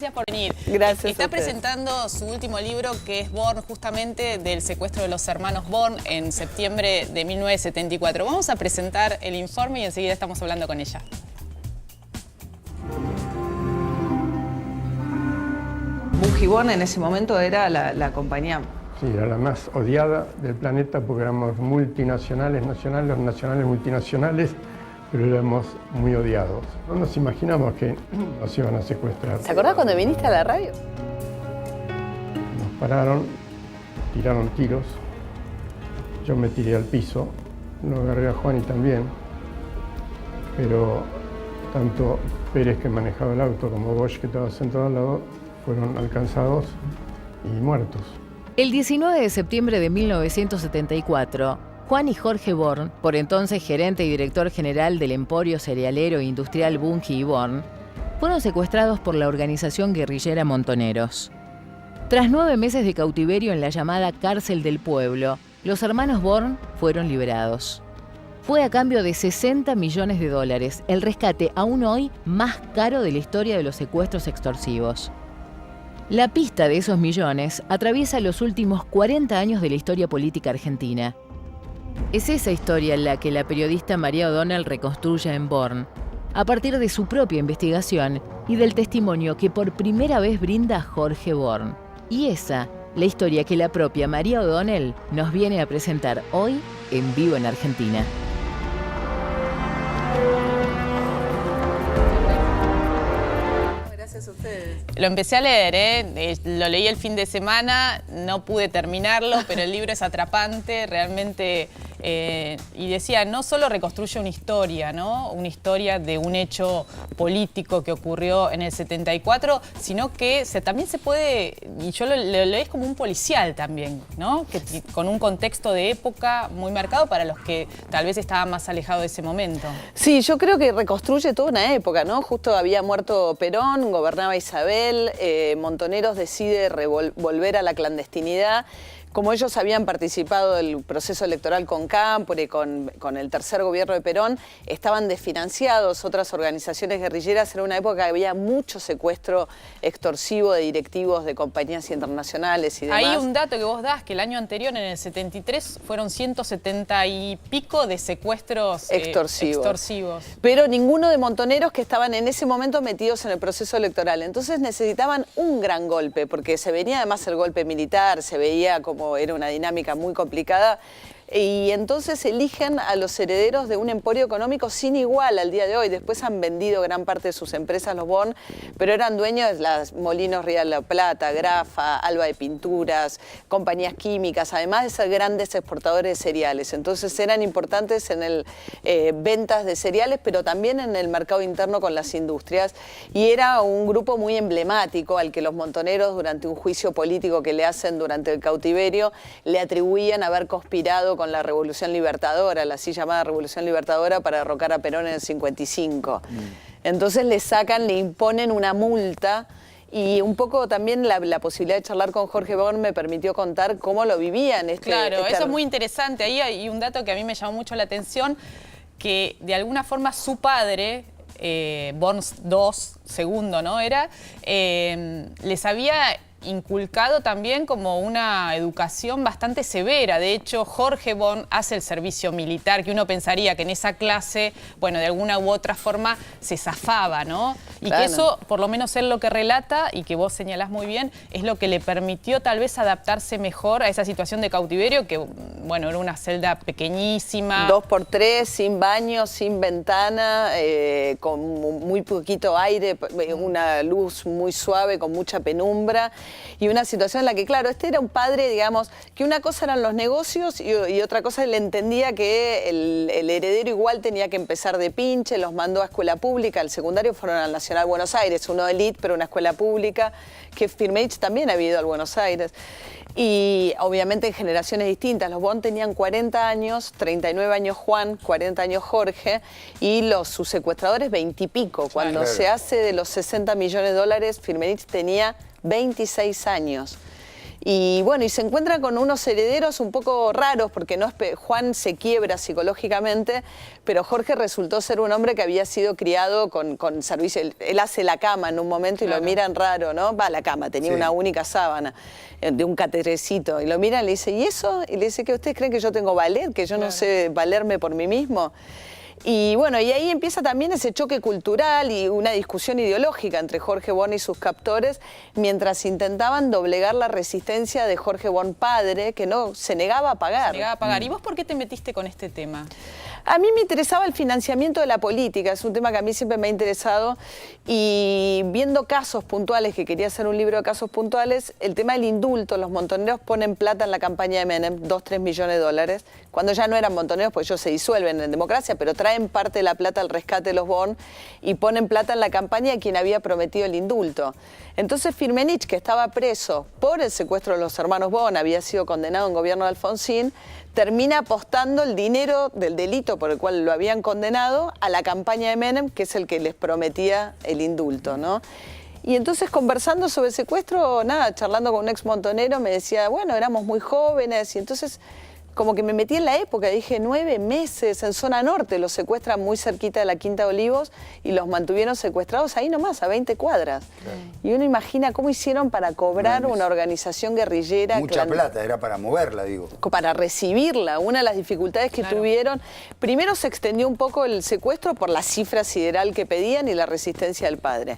Gracias por venir. Gracias. Está presentando su último libro, que es Born, justamente del secuestro de los hermanos Born en septiembre de 1974. Vamos a presentar el informe y enseguida estamos hablando con ella. Bungie Born en ese momento era la compañía. Sí, era la más odiada del planeta porque éramos multinacionales, nacionales, nacionales, multinacionales, pero éramos muy odiados. No nos imaginamos que nos iban a secuestrar. ¿Se acordás cuando viniste a la radio? Nos pararon, tiraron tiros, yo me tiré al piso, lo agarré a Juani también, pero tanto Pérez, que manejaba el auto, como Bosch, que estaba sentado al lado, fueron alcanzados y muertos. El 19 de septiembre de 1974, Juan y Jorge Born, por entonces gerente y director general del emporio cerealero e industrial Bungie Born, fueron secuestrados por la organización guerrillera Montoneros. Tras 9 meses de cautiverio en la llamada Cárcel del Pueblo, los hermanos Born fueron liberados. Fue a cambio de $60 millones, el rescate aún hoy más caro de la historia de los secuestros extorsivos. La pista de esos millones atraviesa los últimos 40 años de la historia política argentina. Es esa historia la que la periodista María O'Donnell reconstruye en Born, a partir de su propia investigación y del testimonio que por primera vez brinda Jorge Born. Y esa, la historia que la propia María O'Donnell nos viene a presentar hoy en Vivo en Argentina. Gracias a ustedes. Lo empecé a leer, lo leí el fin de semana, no pude terminarlo, pero el libro es atrapante, realmente, y decía, no solo reconstruye una historia, ¿no? Una historia de un hecho político que ocurrió en el 74, sino que también se puede, y yo lo leí como un policial también, ¿no? Con un contexto de época muy marcado para los que tal vez estaban más alejados de ese momento. Sí, yo creo que reconstruye toda una época, ¿no? Justo había muerto Perón, gobernaba Isabel, Montoneros decide volver a la clandestinidad. Como ellos habían participado del proceso electoral con Cámpora y con el tercer gobierno de Perón, estaban desfinanciados otras organizaciones guerrilleras. Era una época que había mucho secuestro extorsivo de directivos de compañías internacionales y demás. Hay un dato que vos das, que el año anterior, en el 73, fueron 170 y pico de secuestros extorsivos. Pero ninguno de Montoneros que estaban en ese momento metidos en el proceso electoral. Entonces necesitaban un gran golpe, porque se venía además el golpe militar, se veía como era una dinámica muy complicada, y entonces eligen a los herederos de un emporio económico sin igual al día de hoy. Después han vendido gran parte de sus empresas los Born, pero eran dueños de las Molinos Río de la Plata, Grafa, Alba de Pinturas, compañías químicas, además de ser grandes exportadores de cereales. Entonces eran importantes en el ventas de cereales, pero también en el mercado interno con las industrias, y era un grupo muy emblemático al que los Montoneros, durante un juicio político que le hacen durante el cautiverio, le atribuían haber conspirado con la Revolución Libertadora, la así llamada Revolución Libertadora, para derrocar a Perón en el 55. Entonces le imponen una multa, y un poco también la posibilidad de charlar con Jorge Born me permitió contar cómo lo vivían. Claro, eso es muy interesante. Ahí hay un dato que a mí me llamó mucho la atención, que de alguna forma su padre, Born II, segundo, ¿no? Les había inculcado también como una educación bastante severa. De hecho, Jorge Born hace el servicio militar, que uno pensaría que en esa clase, bueno, de alguna u otra forma se zafaba, ¿no? Y claro, que eso, por lo menos él lo que relata, y que vos señalás muy bien, es lo que le permitió tal vez adaptarse mejor a esa situación de cautiverio, que, bueno, era una celda pequeñísima. 2x3, sin baño, sin ventana, con muy poquito aire, una luz muy suave, con mucha penumbra. Y una situación en la que, claro, este era un padre, digamos, que una cosa eran los negocios y otra cosa, él entendía que el heredero igual tenía que empezar de pinche, los mandó a escuela pública, al secundario fueron al Nacional Buenos Aires, uno de elite, pero una escuela pública, que Firmenich también había ido al Buenos Aires. Y obviamente en generaciones distintas. Los Born tenían 40 años, 39 años Juan, 40 años Jorge, y sus secuestradores 20 y pico. Cuando se hace de los $60 millones, Firmenich tenía 26 años. Y bueno, y se encuentra con unos herederos un poco raros, porque no es Juan se quiebra psicológicamente, pero Jorge resultó ser un hombre que había sido criado con servicio. Él hace la cama en un momento y lo miran raro, ¿no? Va a la cama, tenía una única sábana de un catrecito. Y lo miran y le dice, ¿y eso? Y le dice, ¿que ustedes creen que yo tengo valer? ¿Que yo no sé valerme por mí mismo? Y bueno, y ahí empieza también ese choque cultural y una discusión ideológica entre Jorge Born y sus captores, mientras intentaban doblegar la resistencia de Jorge Born padre, que no se negaba a pagar. Se negaba a pagar. ¿Y vos por qué te metiste con este tema? A mí me interesaba el financiamiento de la política, es un tema que a mí siempre me ha interesado, y viendo casos puntuales, que quería hacer un libro de casos puntuales, el tema del indulto, los montoneros ponen plata en la campaña de Menem, 2-3 millones de dólares, cuando ya no eran montoneros, pues ellos se disuelven en democracia, pero traen parte de la plata al rescate de los Born y ponen plata en la campaña de quien había prometido el indulto. Entonces Firmenich, que estaba preso por el secuestro de los hermanos Born, había sido condenado en gobierno de Alfonsín, termina apostando el dinero del delito por el cual lo habían condenado a la campaña de Menem, que es el que les prometía el indulto, ¿no? Y entonces conversando sobre el secuestro, nada, charlando con un ex montonero, me decía, bueno, éramos muy jóvenes, y entonces como que me metí en la época, dije 9 meses en zona norte, los secuestran muy cerquita de la Quinta de Olivos y los mantuvieron secuestrados ahí nomás, a 20 cuadras. Claro. Y uno imagina cómo hicieron para cobrar una organización guerrillera. Mucha plata, era para moverla, digo. Para recibirla, una de las dificultades que tuvieron. Primero se extendió un poco el secuestro por la cifra sideral que pedían y la resistencia del padre.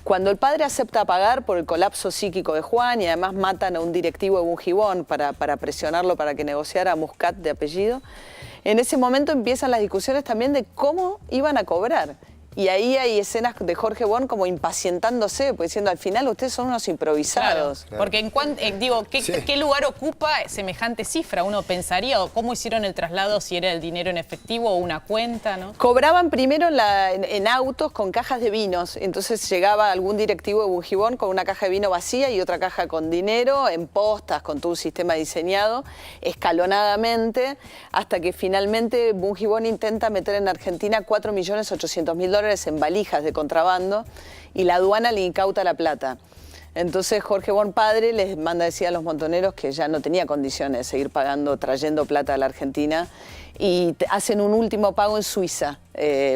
Cuando el padre acepta pagar por el colapso psíquico de Juan y además matan a un directivo de Bungibón para presionarlo para que negociara, a Muscat de apellido, en ese momento empiezan las discusiones también de cómo iban a cobrar. Y ahí hay escenas de Jorge Born como impacientándose, pues diciendo, al final ustedes son unos improvisados. Claro. Porque digo, ¿qué lugar ocupa semejante cifra? Uno pensaría, o cómo hicieron el traslado, si era el dinero en efectivo o una cuenta, ¿no? Cobraban primero en autos con cajas de vinos. Entonces llegaba algún directivo de Bungibón con una caja de vino vacía y otra caja con dinero, en postas, con todo un sistema diseñado, escalonadamente, hasta que finalmente Bungibón intenta meter en Argentina 4.800.000 dólares en valijas de contrabando y la aduana le incauta la plata. Entonces Jorge Born padre les manda decir a los montoneros que ya no tenía condiciones de seguir pagando, trayendo plata a la Argentina, y hacen un último pago en Suiza,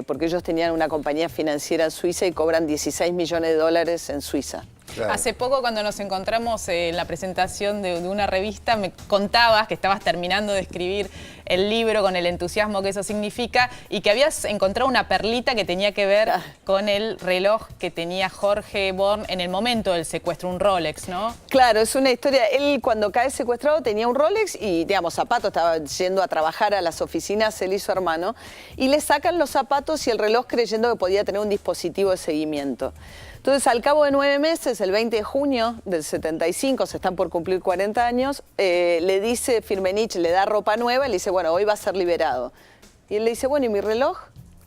porque ellos tenían una compañía financiera en Suiza y cobran 16 millones de dólares en Suiza. Claro. Hace poco, cuando nos encontramos en la presentación de una revista, me contabas que estabas terminando de escribir el libro con el entusiasmo que eso significa y que habías encontrado una perlita que tenía que ver con el reloj que tenía Jorge Born en el momento del secuestro, un Rolex, ¿no? Claro, es una historia. Él, cuando cae secuestrado, tenía un Rolex y, digamos, zapatos, estaba yendo a trabajar a las oficinas, él y su hermano, y le sacan los zapatos y el reloj creyendo que podía tener un dispositivo de seguimiento. Entonces, al cabo de 9 meses, el 20 de junio del 75, se están por cumplir 40 años, le dice Firmenich, le da ropa nueva y le dice, bueno, hoy va a ser liberado. Y él le dice, bueno, ¿y mi reloj?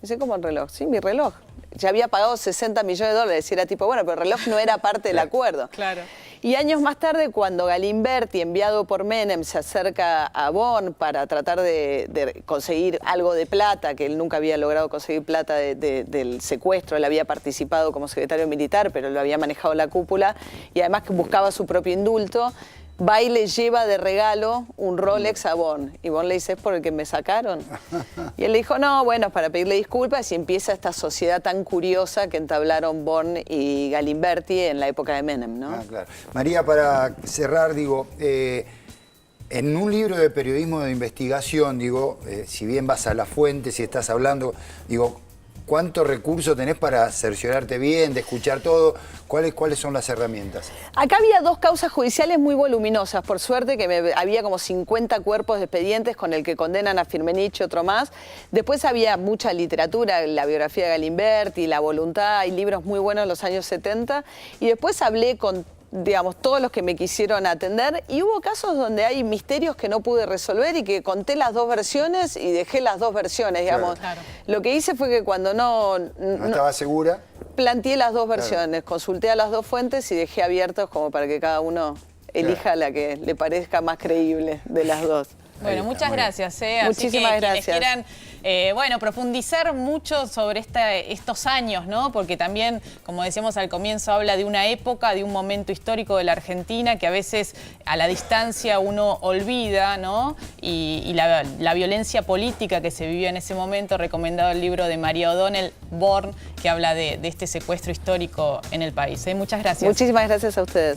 Dice, ¿cómo el reloj? Sí, mi reloj. Ya había pagado 60 millones de dólares y era tipo, bueno, pero el reloj no era parte del acuerdo. Claro. Y años más tarde, cuando Galimberti, enviado por Menem, se acerca a Born para tratar de conseguir algo de plata, que él nunca había logrado conseguir plata del secuestro, él había participado como secretario militar, pero lo había manejado la cúpula, y además que buscaba su propio indulto, va y le lleva de regalo un Rolex a Born. Y Born le dice, ¿es por el que me sacaron? Y él le dijo, no, bueno, para pedirle disculpas, y empieza esta sociedad tan curiosa que entablaron Born y Galimberti en la época de Menem, ¿no? Claro. María, para cerrar, digo, en un libro de periodismo de investigación, digo, si bien vas a la fuente, si estás hablando, digo, ¿cuántos recursos tenés para cerciorarte bien, de escuchar todo? ¿Cuáles son las herramientas? Acá había 2 causas judiciales muy voluminosas, por suerte, que había como 50 cuerpos de expedientes con el que condenan a Firmenich y otro más. Después había mucha literatura, la biografía de Galimberti, La Voluntad, hay libros muy buenos en los años 70. Y después hablé con, digamos, todos los que me quisieron atender, y hubo casos donde hay misterios que no pude resolver y que conté las 2 versiones y dejé las 2 versiones, digamos. Claro. Lo que hice fue que cuando no estaba segura, planteé las 2 versiones, consulté a las 2 fuentes y dejé abiertos como para que cada uno elija la que le parezca más creíble de las 2. Bueno, muchas gracias. Así Muchísimas que gracias. quienes quieran profundizar mucho sobre estos años, ¿no? Porque también, como decíamos al comienzo, habla de una época, de un momento histórico de la Argentina que a veces a la distancia uno olvida, ¿no? Y la violencia política que se vivió en ese momento. Recomendado el libro de María O'Donnell, Born, que habla de este secuestro histórico en el país. Muchas gracias. Muchísimas gracias a ustedes.